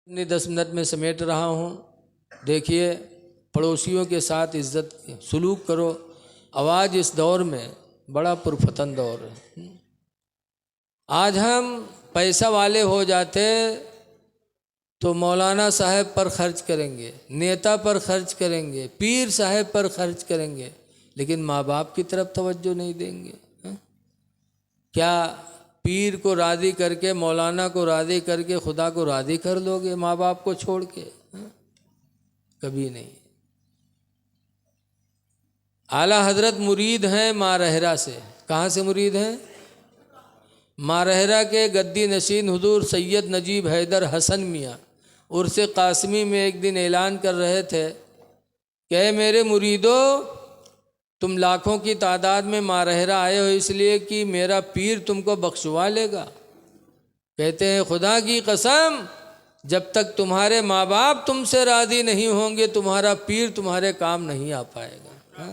اپنے 10 منٹ میں سمیٹ رہا ہوں۔ دیکھیے، پڑوسیوں کے ساتھ عزت سلوک کرو۔ آج اس دور میں بڑا پرفتن دور ہے۔ آج ہم پیسہ والے ہو جاتے تو مولانا صاحب پر خرچ کریں گے، نیتا پر خرچ کریں گے، پیر صاحب پر خرچ کریں گے، لیکن ماں باپ کی طرف توجہ نہیں دیں گے۔ کیا پیر کو راضی کر کے، مولانا کو راضی کر کے خدا کو راضی کر لو گے ماں باپ کو چھوڑ کے؟ کبھی نہیں۔ اعلیٰ حضرت مرید ہیں مارہرہ سے۔ کہاں سے مرید ہیں؟ مارہرہ کے گدی نشین حضور سید نجیب حیدر حسن میاں عرس قاسمی میں ایک دن اعلان کر رہے تھے کہ اے میرے مریدو، تم لاکھوں کی تعداد میں مارہرہ آئے ہو اس لیے کہ میرا پیر تم کو بخشوا لے گا۔ کہتے ہیں خدا کی قسم، جب تک تمہارے ماں باپ تم سے راضی نہیں ہوں گے تمہارا پیر تمہارے کام نہیں آ پائے گا۔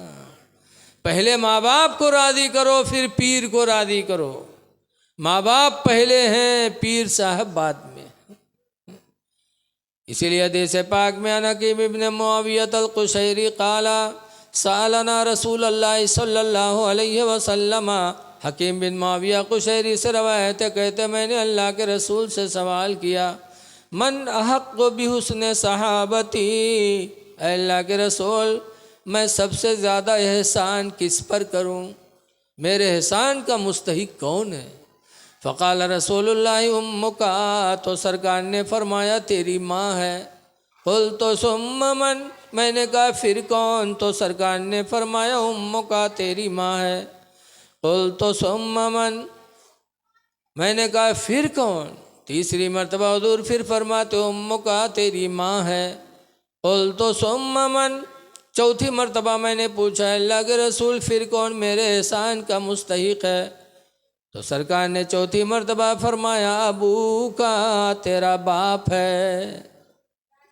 پہلے ماں باپ کو راضی کرو، پھر پیر کو راضی کرو۔ ماں باپ پہلے ہیں، پیر صاحب بعد میں۔ اسی لیے حدیث پاک میں حکیم ابن معاویۃ القشیری قال سألنا رسول اللہ صلی اللہ علیہ وسلم۔ حکیم بن معاویہ قشیری سے روایت ہے، کہتے میں نے اللہ کے رسول سے سوال کیا، من احق بحسن صحابتی، اے اللہ کے رسول میں سب سے زیادہ احسان کس پر کروں؟ میرے احسان کا مستحق کون ہے؟ فقال رسول اللہ امک، تو سرکار نے فرمایا تیری ماں ہے۔ قلت ثم من، میں نے کہا پھر کون؟ تو سرکار نے فرمایا امک، تیری ماں ہے۔ قلت ثم من، میں نے کہا پھر کون؟ تیسری مرتبہ حضور پھر فرماتے امک، تیری ماں ہے۔ قلت ثم من، چوتھی مرتبہ میں نے پوچھا اللہ کے رسول پھر کون میرے احسان کا مستحق ہے؟ تو سرکار نے چوتھی مرتبہ فرمایا ابو کا، تیرا باپ ہے۔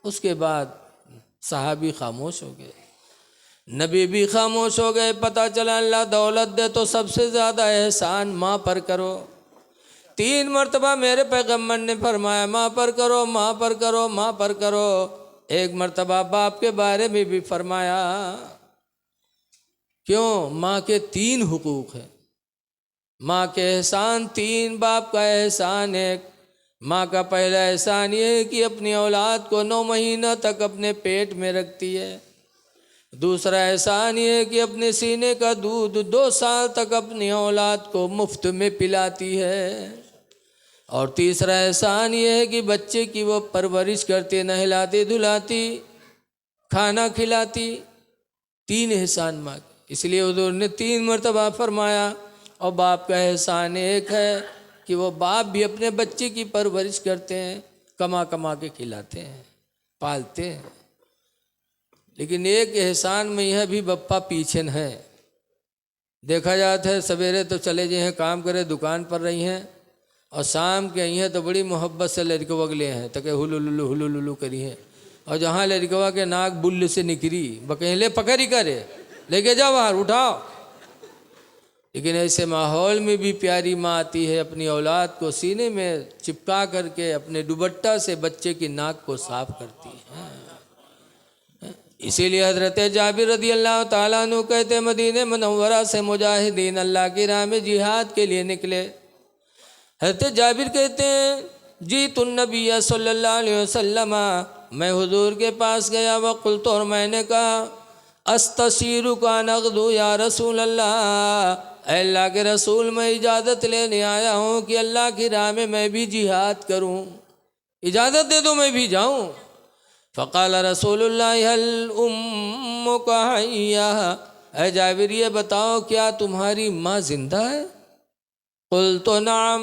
اس کے بعد صحابی خاموش ہو گئے، نبی بھی خاموش ہو گئے۔ پتہ چلا اللہ دولت دے تو سب سے زیادہ احسان ماں پر کرو۔ 3 مرتبہ میرے پیغمبر نے فرمایا ماں پر کرو، ماں پر کرو، ماں پر کرو۔ 1 مرتبہ باپ کے بارے میں بھی فرمایا۔ کیوں؟ ماں کے 3 حقوق ہیں۔ ماں کے احسان 3، باپ کا احسان 1۔ ماں کا پہلا احسان یہ ہے کہ اپنی اولاد کو 9 مہینہ تک اپنے پیٹ میں رکھتی ہے۔ دوسرا احسان یہ ہے کہ اپنے سینے کا دودھ 2 سال تک اپنی اولاد کو مفت میں پلاتی ہے۔ اور تیسرا احسان یہ ہے کہ بچے کی وہ پرورش کرتی، نہلاتی دھلاتی، کھانا کھلاتی۔ 3 احسان ماں کے، اس لیے حضور نے 3 مرتبہ فرمایا۔ اور باپ کا احسان 1 ہے کہ وہ باپ بھی اپنے بچے کی پرورش کرتے ہیں، کما کما کے کھلاتے ہیں، پالتے ہیں۔ لیکن ایک احسان میں یہ بھی بپا پیچھے ہے۔ دیکھا جاتا ہے سویرے تو چلے جائیں کام کرے، دکان پر رہی ہیں، اور شام کے آئی ہیں تو بڑی محبت سے لڑکوا کے لے ہیں تاکہ ہلو کری ہیں، اور جہاں لڑکوا کے ناک بل سے نکری بکہلے پکڑی کرے لے کے جاؤ باہر اٹھاؤ۔ لیکن ایسے ماحول میں بھی پیاری ماں آتی ہے، اپنی اولاد کو سینے میں چپکا کر کے اپنے دوپٹہ سے بچے کی ناک کو صاف کرتی ہے۔ اسی لیے حضرت جابر رضی اللہ تعالیٰ عنہ کہتے مدینہ منورہ سے مجاہدین اللہ کی راہ میں جہاد کے لیے نکلے۔ حضرت جابر کہتے ہیں جیت النبی صلی اللہ علیہ وسلم، میں حضور کے پاس گیا، وقلت، اور میں نے کہا استشیرک ان اغدو یا رسول اللہ، اے اللہ کے رسول میں اجازت لینے آیا ہوں کہ اللہ کی راہ میں بھی جہاد کروں، اجازت دے دو میں بھی جاؤں۔ فقال رسول اللہ هل امک حیہ، اے جابر یہ بتاؤ کیا تمہاری ماں زندہ ہے؟ قلت نعم،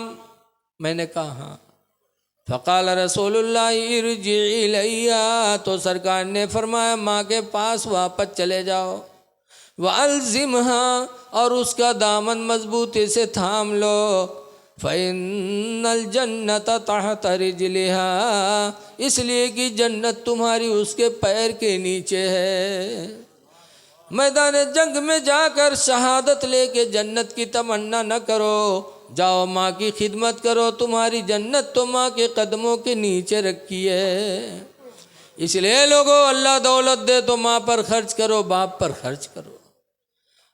میں نے کہا ہاں۔ فقال رسول اللہ ارجع الیہ، تو سرکار نے فرمایا ماں کے پاس واپس چلے جاؤ، وَأَلْزِمْهَا، اور اس کا دامن مضبوطی سے تھام لو، فَإِنَّ الْجَنَّةَ تَحْتَ رِجْلِهَا، اس لیے کہ جنت تمہاری اس کے پیر کے نیچے ہے۔ میدان جنگ میں جا کر شہادت لے کے جنت کی تمنا نہ کرو، جاؤ ماں کی خدمت کرو، تمہاری جنت تو ماں کے قدموں کے نیچے رکھی ہے۔ اس لیے لوگوں، اللہ دولت دے تو ماں پر خرچ کرو، باپ پر خرچ کرو۔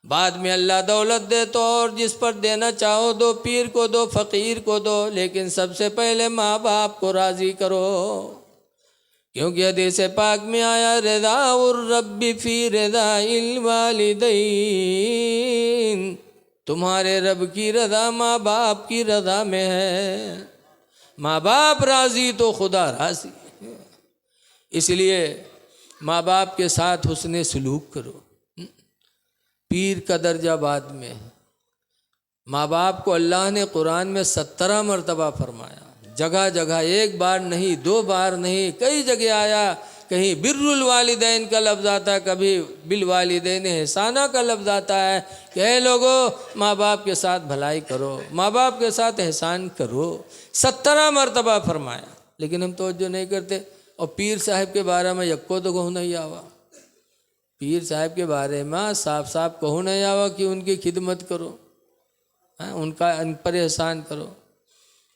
بعد میں اللہ دولت دے تو اور جس پر دینا چاہو دو، پیر کو دو، فقیر کو دو، لیکن سب سے پہلے ماں باپ کو راضی کرو، کیونکہ حدیث پاک میں آیا رضا الرب فی رضا الوالدین، تمہارے رب کی رضا ماں باپ کی رضا میں ہے، ماں باپ راضی تو خدا راضی۔ اس لیے ماں باپ کے ساتھ حسن سلوک کرو۔ پیر کا درجہ بعد میں، ماں باپ کو اللہ نے قرآن میں 17 مرتبہ فرمایا، جگہ جگہ، ایک بار نہیں، 2 بار نہیں، کئی جگہ آیا، کہیں بر الوالدین کا لفظ آتا ہے، کبھی بالوالدین احسانہ کا لفظ آتا ہے کہ اے لوگوں، ماں باپ کے ساتھ بھلائی کرو، ماں باپ کے ساتھ احسان کرو، 17 مرتبہ فرمایا، لیکن ہم توجہ نہیں کرتے۔ اور پیر صاحب کے بارے میں یکو تو کہوں نہیں آوا، پیر صاحب کے بارے میں صاف صاف کہوں نہیں آوا کہ ان کی خدمت کرو، ان پر احسان کرو۔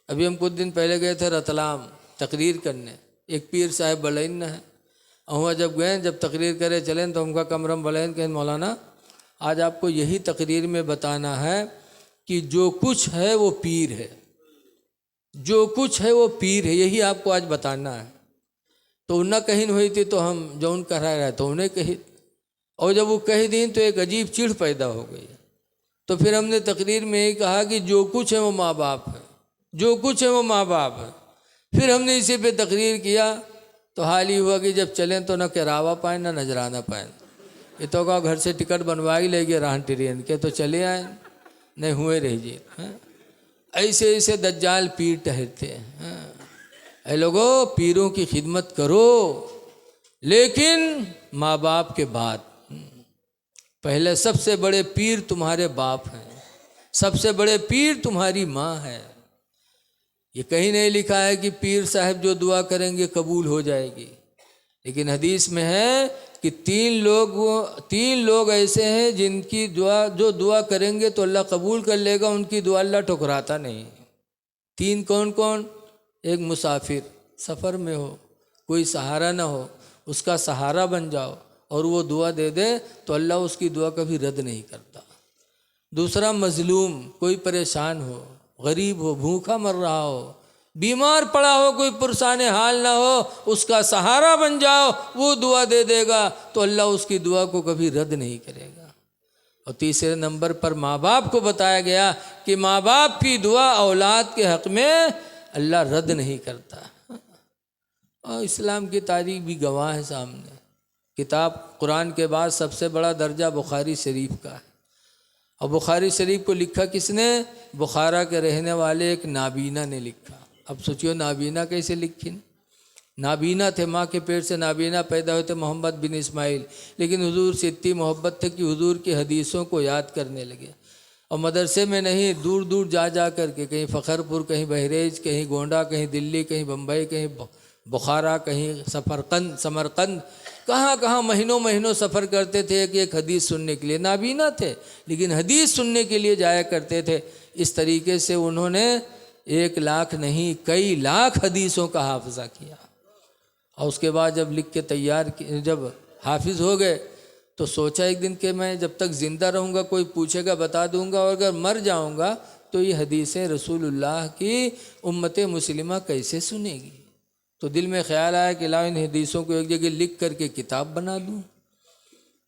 ابھی ہم کچھ دن پہلے گئے تھے رتلام تقریر کرنے، ایک پیر صاحب بلین نہ ہے، اور جب گئے، جب تقریر کرے چلیں تو ہم کا کمرم بلین کہ مولانا آج آپ کو یہی تقریر میں بتانا ہے کہ جو کچھ ہے وہ پیر ہے، جو کچھ ہے وہ پیر ہے، یہی آپ کو آج بتانا ہے۔ تو انہیں کہیں ہوئی تھی تو ہم جو ان کہہ رہے تو انہیں کہی، اور جب وہ کہہ دیں تو ایک عجیب چڑ پیدا ہو گئی۔ تو پھر ہم نے تقریر میں یہی کہا کہ جو کچھ ہے وہ ماں باپ ہے، جو کچھ ہے وہ ماں باپ ہے۔ پھر ہم نے اسی پہ تقریر کیا تو حال ہی ہوا کہ جب چلیں تو نہ کراوا پائیں نہ نذرانہ پائیں، یہ تو کہا گھر سے ٹکٹ بنوا ہی لے گئے راہن ٹرین کے، تو چلے آئیں، نہیں ہوئے رہیے۔ ایسے ایسے دجال پیر ٹہرتے ہیں۔ اے لوگوں، پیروں کی خدمت کرو، لیکن ماں باپ کے بعد۔ پہلے سب سے بڑے پیر تمہارے باپ ہیں، سب سے بڑے پیر تمہاری ماں ہے۔ یہ کہیں نہیں لکھا ہے کہ پیر صاحب جو دعا کریں گے قبول ہو جائے گی، لیکن حدیث میں ہے کہ 3 لوگ ایسے ہیں جن کی دعا، جو دعا کریں گے تو اللہ قبول کر لے گا، ان کی دعا اللہ ٹھکراتا نہیں۔ 3 کون کون؟ ایک مسافر، سفر میں ہو، کوئی سہارا نہ ہو، اس کا سہارا بن جاؤ اور وہ دعا دے دے تو اللہ اس کی دعا کبھی رد نہیں کرتا۔ دوسرا مظلوم، کوئی پریشان ہو، غریب ہو، بھوکا مر رہا ہو، بیمار پڑا ہو، کوئی پرسان حال نہ ہو، اس کا سہارا بن جاؤ، وہ دعا دے دے گا تو اللہ اس کی دعا کو کبھی رد نہیں کرے گا۔ اور تیسرے نمبر پر ماں باپ کو بتایا گیا کہ ماں باپ کی دعا اولاد کے حق میں اللہ رد نہیں کرتا۔ اور اسلام کی تاریخ بھی گواہ ہے سامنے۔ کتاب قرآن کے بعد سب سے بڑا درجہ بخاری شریف کا ہے، اور بخاری شریف کو لکھا کس نے؟ بخارا کے رہنے والے ایک نابینا نے لکھا۔ اب سوچیو نابینا کیسے لکھی؟ نابینا تھے، ماں کے پیٹ سے نابینا پیدا ہوئے تھے محمد بن اسماعیل، لیکن حضور سے اتنی محبت تھی کہ حضور کی حدیثوں کو یاد کرنے لگے، اور مدرسے میں نہیں، دور دور جا جا کر کے، کہیں فخرپور، کہیں بہریج، کہیں گونڈا، کہیں دلی، کہیں بمبئی، کہیں بخارا، کہیں سمرقند، کہاں کہاں مہینوں مہینوں سفر کرتے تھے ایک حدیث سننے کے لیے۔ نابینا تھے لیکن حدیث سننے کے لیے جایا کرتے تھے۔ اس طریقے سے انہوں نے 1 لاکھ نہیں، کئی لاکھ حدیثوں کا حافظہ کیا، اور اس کے بعد جب لکھ کے تیار، جب حافظ ہو گئے تو سوچا ایک دن کہ میں جب تک زندہ رہوں گا کوئی پوچھے گا بتا دوں گا، اور اگر مر جاؤں گا تو یہ حدیثیں رسول اللہ کی امت مسلمہ کیسے سنے گی؟ تو دل میں خیال آیا کہ لاؤ ان حدیثوں کو ایک جگہ لکھ کر کے کتاب بنا دوں۔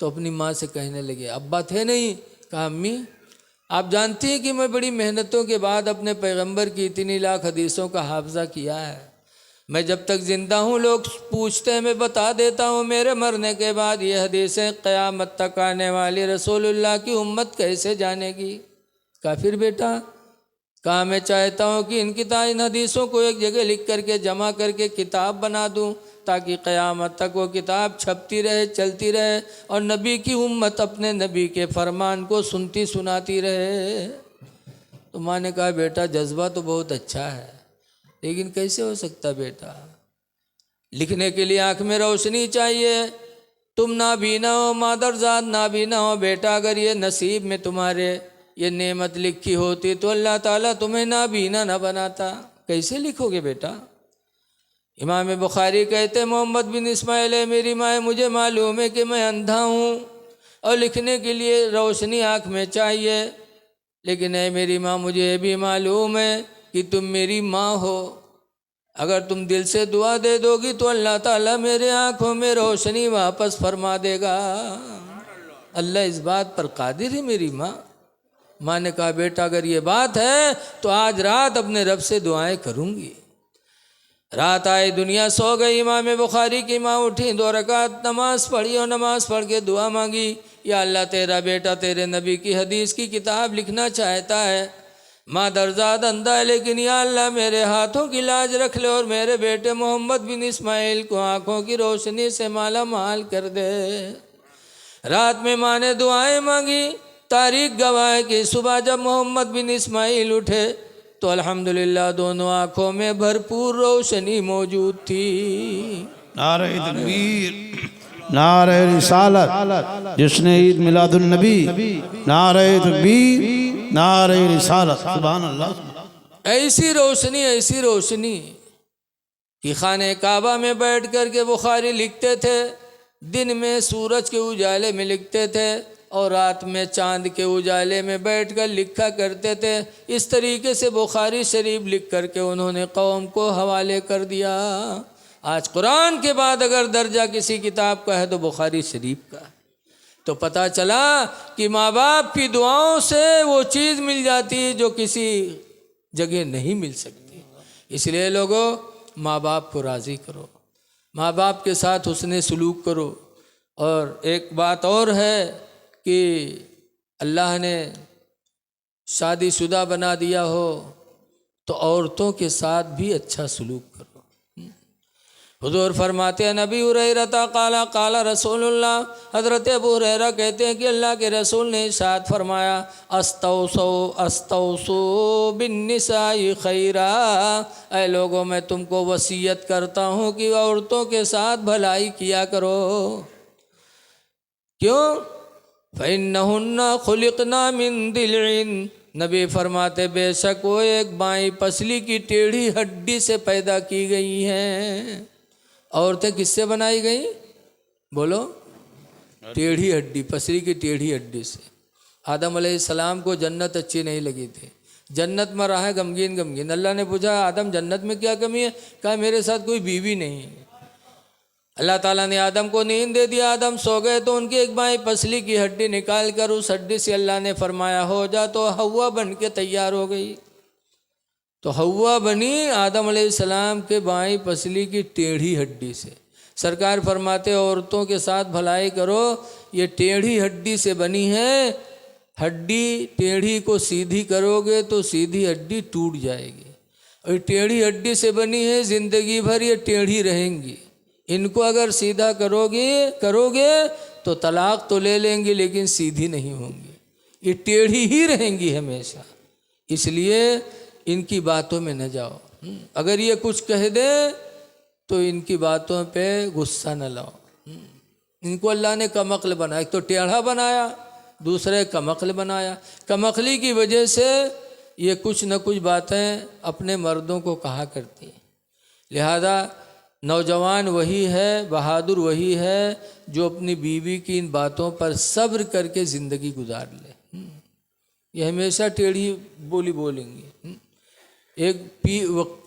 تو اپنی ماں سے کہنے لگے، ابا تھے نہیں، کہا امی آپ جانتی ہیں کہ میں بڑی محنتوں کے بعد اپنے پیغمبر کی اتنی لاکھ حدیثوں کا حافظہ کیا ہے، میں جب تک زندہ ہوں لوگ پوچھتے ہیں میں بتا دیتا ہوں، میرے مرنے کے بعد یہ حدیثیں قیامت تک آنے والی رسول اللہ کی امت کیسے جانے گی؟ کہا پھر بیٹا، کہا میں چاہتا ہوں کہ ان حدیثوں کو ایک جگہ لکھ کر کے جمع کر کے کتاب بنا دوں، تاکہ قیامت تک وہ کتاب چھپتی رہے، چلتی رہے، اور نبی کی امت اپنے نبی کے فرمان کو سنتی سناتی رہے۔ تو ماں نے کہا بیٹا جذبہ تو بہت اچھا ہے، لیکن کیسے ہو سکتا بیٹا؟ لکھنے کے لیے آنکھ میں روشنی چاہیے، تم نابینا ہو، مادرزاد نابینا ہو بیٹا، اگر یہ نصیب میں تمہارے یہ نعمت لکھی ہوتی تو اللہ تعالیٰ تمہیں نابینا نہ بناتا. کیسے لکھو گے بیٹا؟ امام بخاری کہتے محمد بن اسماعیل ہے میری ماں، مجھے معلوم ہے کہ میں اندھا ہوں اور لکھنے کے لیے روشنی آنکھ میں چاہیے، لیکن اے میری ماں مجھے یہ بھی معلوم ہے کہ تم میری ماں ہو. اگر تم دل سے دعا دے دو گی تو اللہ تعالیٰ میرے آنکھوں میں روشنی واپس فرما دے گا. اللہ اس بات پر قادر ہے میری ماں. ماں نے کہا بیٹا اگر یہ بات ہے تو آج رات اپنے رب سے دعائیں کروں گی. رات آئی، دنیا سو گئی. امام بخاری کی ماں اٹھی، 2 رکعت نماز پڑھی اور نماز پڑھ کے دعا مانگی، یا اللہ تیرا بیٹا تیرے نبی کی حدیث کی کتاب لکھنا چاہتا ہے. ماں درزاد اندھا ہے، لیکن یا اللہ میرے ہاتھوں کی لاج رکھ لے اور میرے بیٹے محمد بن اسماعیل کو آنکھوں کی روشنی سے مالا مال کر دے. رات میں ماں نے دعائیں مانگی. تاریخ گواہ ہے کہ صبح جب محمد بن اسماعیل اٹھے تو الحمدللہ دونوں آنکھوں میں بھرپور روشنی موجود تھی. نعرہ تکبیر، نعرہ رسالت، جس نے عید میلاد النبی، نعرہ تکبیر، نعرہ رسالت. سبحان اللہ. ایسی روشنی کہ خانہ کعبہ میں بیٹھ کر کے بخاری لکھتے تھے. دن میں سورج کے اجالے میں لکھتے تھے اور رات میں چاند کے اجالے میں بیٹھ کر لکھا کرتے تھے. اس طریقے سے بخاری شریف لکھ کر کے انہوں نے قوم کو حوالے کر دیا. آج قرآن کے بعد اگر درجہ کسی کتاب کا ہے تو بخاری شریف کا ہے. تو پتہ چلا کہ ماں باپ کی دعاؤں سے وہ چیز مل جاتی ہے جو کسی جگہ نہیں مل سکتی. اس لیے لوگوں ماں باپ کو راضی کرو، ماں باپ کے ساتھ حسن سلوک کرو. اور ایک بات اور ہے کہ اللہ نے شادی شدہ بنا دیا ہو تو عورتوں کے ساتھ بھی اچھا سلوک کرو. حضور فرماتے ہیں نبی ہریرہ قال قال رسول اللہ، حضرت ابو ہریرہ کہتے ہیں کہ اللہ کے رسول نے ارشاد فرمایا استوصوا بالنساء خیرا، اے لوگوں میں تم کو وصیت کرتا ہوں کہ عورتوں کے ساتھ بھلائی کیا کرو. کیوں؟ فَإِنَّهُنَّ خُلِقْنَا مِن ضِلْعٍ، نبی فرماتے بے شک وہ ایک بائیں پسلی کی ٹیڑھی ہڈی سے پیدا کی گئی ہیں. عورتیں کس سے بنائی گئیں؟ بولو. ٹیڑھی ہڈی، پسلی کی ٹیڑھی ہڈی سے. آدم علیہ السلام کو جنت اچھی نہیں لگی تھی، جنت میں رہا ہے غمگین. اللہ نے پوچھا آدم جنت میں کیا کمی ہے؟ کہا میرے ساتھ کوئی بیوی نہیں ہے. اللہ تعالیٰ نے آدم کو نیند دے دیا، آدم سو گئے تو ان کی ایک بائیں پسلی کی ہڈی نکال کر اس ہڈی سے اللہ نے فرمایا ہو جا، تو حوا بن کے تیار ہو گئی. تو حوا بنی آدم علیہ السلام کے بائیں پسلی کی ٹیڑھی ہڈی سے. سرکار فرماتے عورتوں کے ساتھ بھلائی کرو، یہ ٹیڑھی ہڈی سے بنی ہے. ہڈی ٹیڑھی کو سیدھی کرو گے تو سیدھی ہڈی ٹوٹ جائے گی، اور ٹیڑھی ہڈی سے بنی ہے، زندگی بھر یہ ٹیڑھی رہیں گی. ان کو اگر سیدھا کرو گے تو طلاق تو لے لیں گی لیکن سیدھی نہیں ہوں گی، یہ ٹیڑھی ہی رہیں گی ہمیشہ. اس لیے ان کی باتوں میں نہ جاؤ. اگر یہ کچھ کہہ دے تو ان کی باتوں پہ غصہ نہ لاؤ. ان کو اللہ نے کمعقل بنایا، ایک تو ٹیڑھا بنایا، دوسرے کمعقل بنایا. کمعقلی کی وجہ سے یہ کچھ نہ کچھ باتیں اپنے مردوں کو کہا کرتی ہیں. لہذا نوجوان وہی ہے، بہادر وہی ہے جو اپنی بیوی کی ان باتوں پر صبر کر کے زندگی گزار لے. یہ ہمیشہ ٹیڑھی بولی بولیں گی. ایک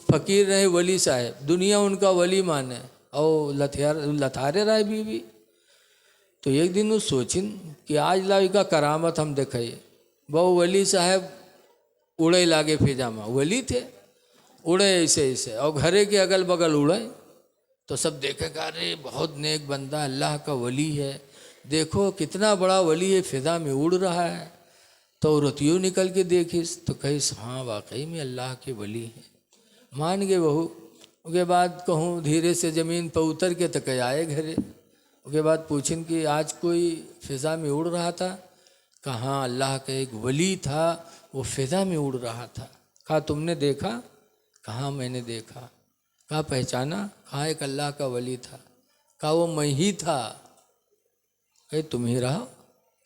فقیر رہے ولی صاحب، دنیا ان کا ولی مانے اور لتھارے رہے بیوی. تو ایک دن وہ سوچن کہ آج لائی کا کرامت ہم دکھائیے. وہ ولی صاحب اڑے لاگے پیجامہ، ولی تھے، اڑے ایسے اور گھرے کے اگل بگل اڑے. تو سب دیکھے کہ ارے بہت نیک بندہ، اللہ کا ولی ہے، دیکھو کتنا بڑا ولی ہے، فضا میں اڑ رہا ہے. تو رتیوں نکل کے دیکھیس تو کہیس ہاں واقعی میں اللہ کے ولی ہیں. مان گئے بہو. اس کے بعد کہوں دھیرے سے زمین پہ اتر کے تو کہ آئے گھرے. اس کے بعد پوچھیں کہ آج کوئی فضا میں اڑ رہا تھا؟ کہاں اللہ کا ایک ولی تھا وہ فضا میں اڑ رہا تھا. کہا تم نے دیکھا؟ کہاں میں نے دیکھا. کہا پہچانا؟ کہا ایک اللہ کا ولی تھا. کہا وہ میں ہی تھا. کہ تم ہی رہا؟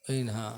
کہیں ہاں.